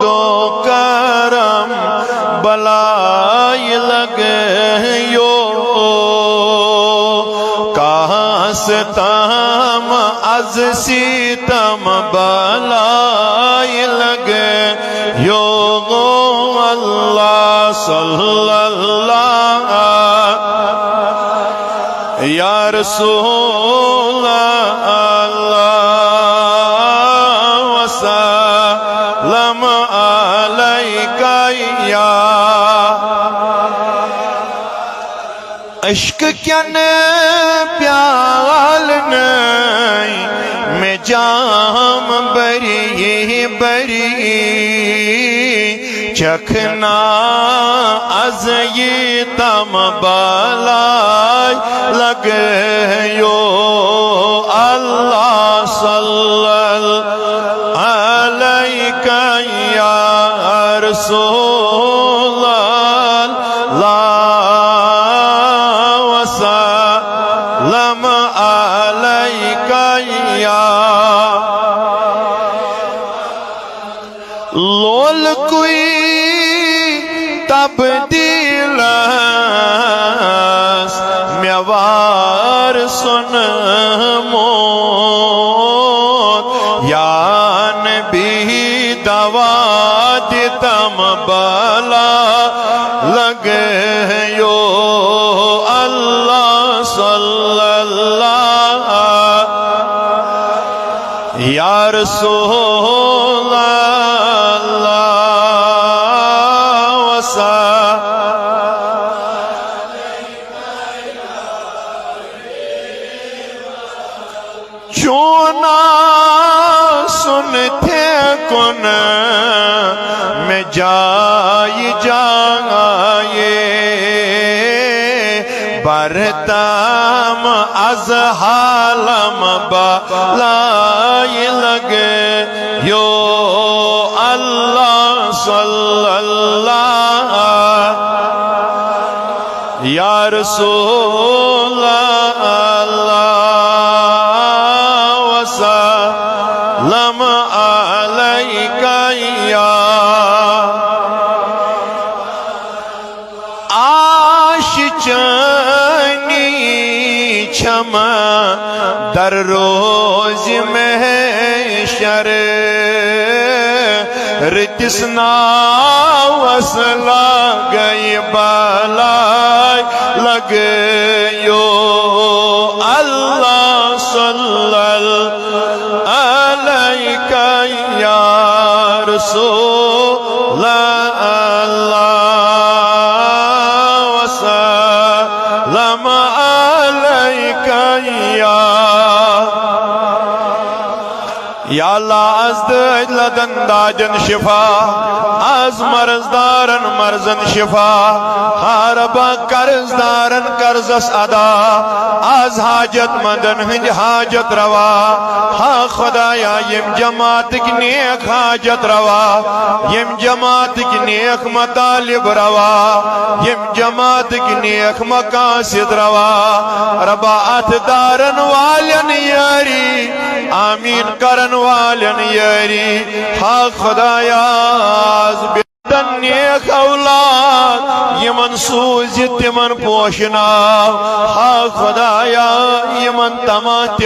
دو کرم بلائی لگیو کہاں ستم از سیتم بلائی لگیو اللہ صلی اللہ یا رسول اللہ وسلم علیکہ یا عشق کین پیال نہیں میں جام بری بری چکھنا از یہ تم بالائی لگیو اللہ صلی اللہ علیکہ یا رسول اللہ وسلم علیکہ یا لول کوئی تبدیل میوار سن موت یا نبی دوا دیتم بالا لگیو اللہ صلی اللہ یا رسول اللہ چونا سنتے کن میں جائی جائے برتم از حالم بالائی لگیو اللہ صلی اللہ یا رسول اللہ وسلم علیکہ یا آش چانی چھم در روز محشر رتسنا وصلہ گئی بالائی لگیو اللہ صلی اللہ علیکہ یا رسول اللہ وسلم علیکہ یا اللہ از دجل دنداجن شفا از مرزدارن مرزن شفا حاربا قرضدارن قرضس ادا از حاجت مندن ہنج حاجت روا ہاں خدایا یم جماعت کی نیک حاجت روا یم جماعت کی نیک مطالب روا یم جماعت کی نیک مقاصد روا ربا اتدارن والن یاری آمین کرن والن یاری ہاں خدایا نیک اولاد یمن سوزی تمن پوشنا ہاں خدایا یمن تمام